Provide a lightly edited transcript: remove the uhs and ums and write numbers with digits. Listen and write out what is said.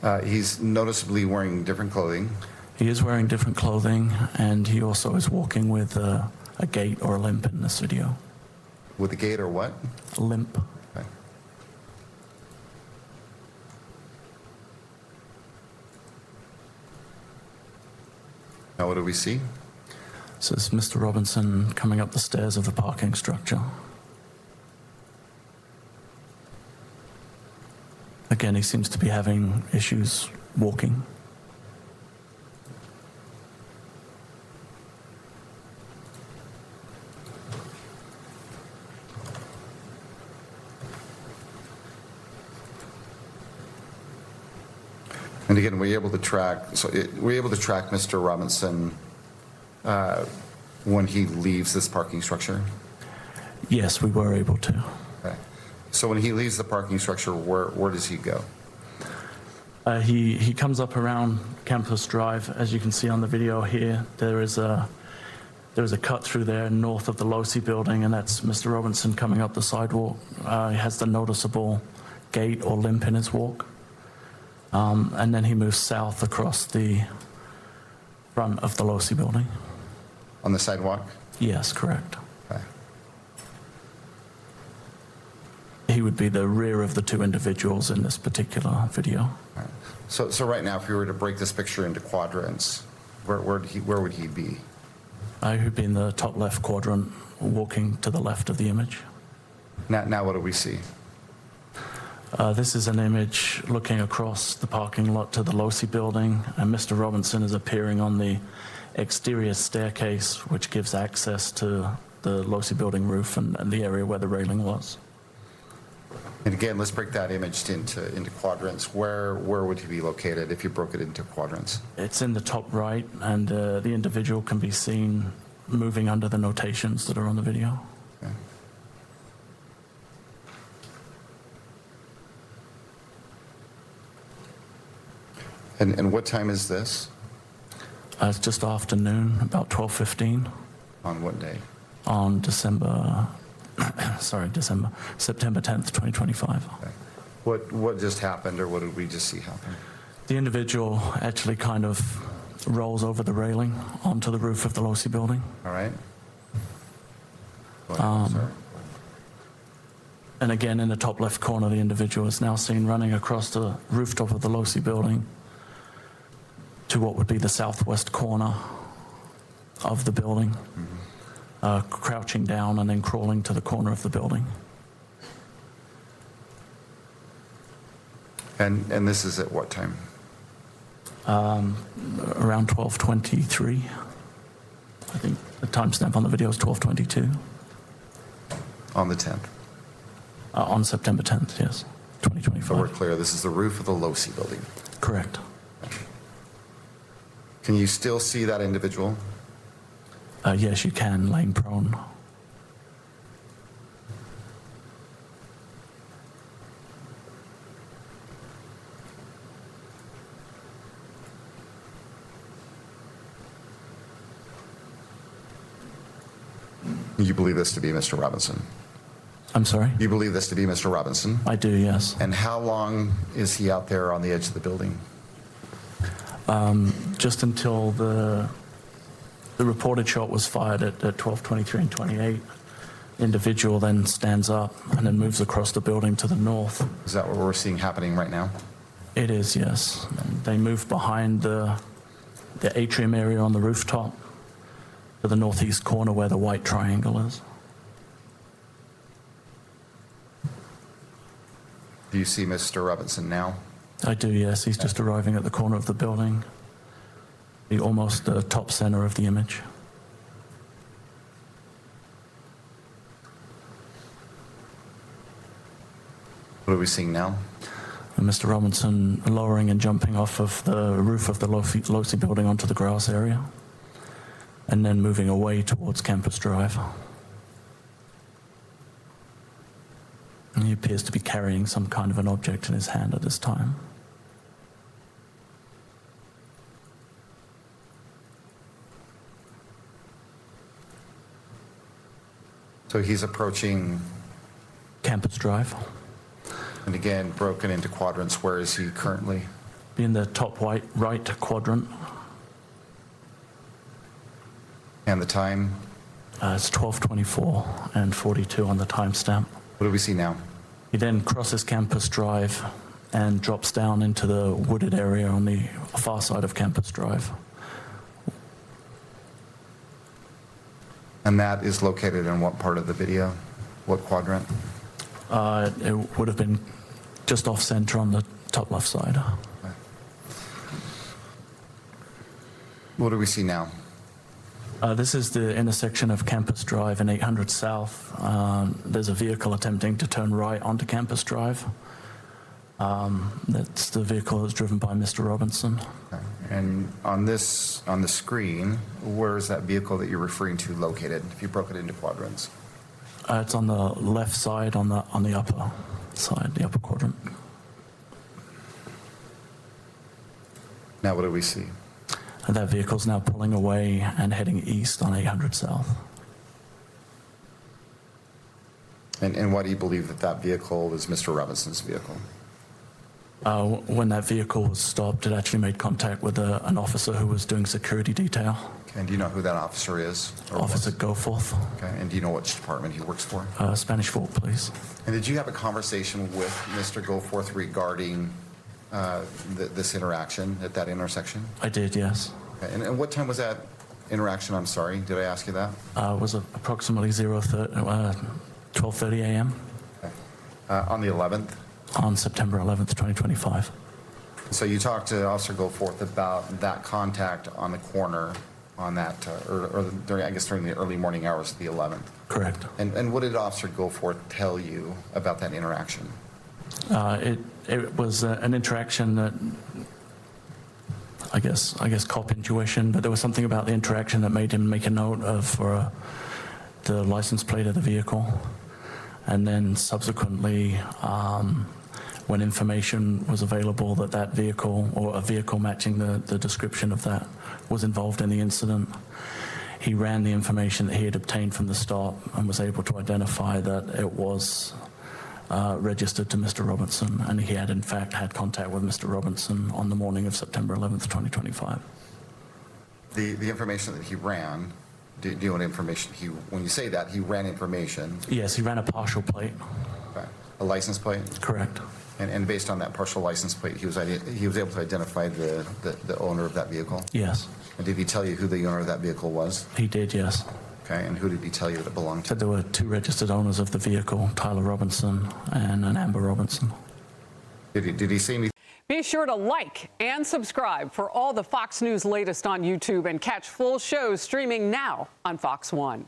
He's noticeably wearing different clothing. He is wearing different clothing, and he also is walking with a gait or a limp in this video. With a gait or what? A limp. Okay. Now what do we see? So this is Mr. Robinson coming up the stairs of the parking structure. Again, he seems to be having issues walking. And again, were you able to track Mr. Robinson when he leaves this parking structure? Yes, we were able to. Okay. So when he leaves the parking structure, where does he go? He comes up around Campus Drive. As you can see on the video here, there is a cut through there north of the Losi building, and that's Mr. Robinson coming up the sidewalk. He has the noticeable gait or limp in his walk. And then he moves south across the front of the Losi building. On the sidewalk? Yes, correct. Okay. He would be the rear of the two individuals in this particular video. All right. So right now, if you were to break this picture into quadrants, where would he be? He would be in the top left quadrant, walking to the left of the image. Now what do we see? This is an image looking across the parking lot to the Losi building, and Mr. Robinson is appearing on the exterior staircase, which gives access to the Losi building roof and the area where the railing was. And again, let's break that image into quadrants. Where would he be located if you broke it into quadrants? It's in the top right, and the individual can be seen moving under the notations that are on the video. Okay. And what time is this? It's just afternoon, about 12:15. On what day? On September 10th, 2025. Okay. What just happened, or what did we just see happen? The individual actually kind of rolls over the railing onto the roof of the Losi building. All right. Go ahead, sir. And again, in the top left corner, the individual is now seen running across the rooftop of the Losi building to what would be the southwest corner of the building, crouching down and then crawling to the corner of the building. And this is at what time? Around 12:23. I think the timestamp on the video is 12:22. On the 10th. On September 10th, yes, 2025. So we're clear, this is the roof of the Losi building. Correct. Can you still see that individual? Yes, you can, laying prone. You believe this to be Mr. Robinson? I'm sorry? You believe this to be Mr. Robinson? I do, yes. And how long is he out there on the edge of the building? Just until the reported shot was fired at 12:23 and 28. The individual then stands up and then moves across the building to the north. Is that what we're seeing happening right now? It is, yes. And they move behind the atrium area on the rooftop to the northeast corner where the white triangle is. Do you see Mr. Robinson now? I do, yes. He's just arriving at the corner of the building, almost the top center of the image. What are we seeing now? And Mr. Robinson lowering and jumping off of the roof of the Losi building onto the grass area, and then moving away towards Campus Drive. And he appears to be carrying some kind of an object in his hand at this time. So he's approaching, Campus Drive. and again, broken into quadrants. Where is he currently? be in the top right quadrant. And the time? It's 12:24 and 42 on the timestamp. What do we see now? He then crosses Campus Drive and drops down into the wooded area on the far side of Campus Drive. And that is located in what part of the video? What quadrant? It would have been just off center on the top left side. What do we see now? This is the intersection of Campus Drive and 800 South. There's a vehicle attempting to turn right onto Campus Drive. That's the vehicle that's driven by Mr. Robinson. Okay. And on the screen, where is that vehicle that you're referring to located, if you broke it into quadrants? It's on the left side, on the upper side, the upper quadrant. Now what do we see? And that vehicle's now pulling away and heading east on 800 South. And why do you believe that that vehicle was Mr. Robinson's vehicle? When that vehicle was stopped, it actually made contact with an officer who was doing security detail. Okay. And do you know who that officer is? Officer Goforth. Okay. And do you know which department he works for? Spanish Fork Police. And did you have a conversation with Mr. Goforth regarding this interaction at that intersection? I did, yes. Okay. And what time was that interaction? I'm sorry, did I ask you that? It was approximately 12:30 a.m. Okay. On the 11th? On September 11th, 2025. So you talked to Officer Goforth about that contact on the corner on that, during the early morning hours of the 11th? Correct. And what did Officer Goforth tell you about that interaction? It was an interaction that, I guess cop intuition, but there was something about the interaction that made him make a note of the license plate of the vehicle. And then subsequently, when information was available that that vehicle, or a vehicle matching the description of that, was involved in the incident, he ran the information that he had obtained from the stop and was able to identify that it was registered to Mr. Robinson, and he had in fact had contact with Mr. Robinson on the morning of September 11th, 2025. The information that he ran, do you know what information when you say that, he ran information? Yes, he ran a partial plate. Okay. A license plate? Correct. And based on that partial license plate, he was able to identify the owner of that vehicle? Yes. And did he tell you who the owner of that vehicle was? He did, yes. Okay, and who did he tell you that it belonged to? Said there were two registered owners of the vehicle, Tyler Robinson and an Amber Robinson. Did he say anything? Be sure to like and subscribe for all the Fox News latest on YouTube, and catch full shows streaming now on Fox One.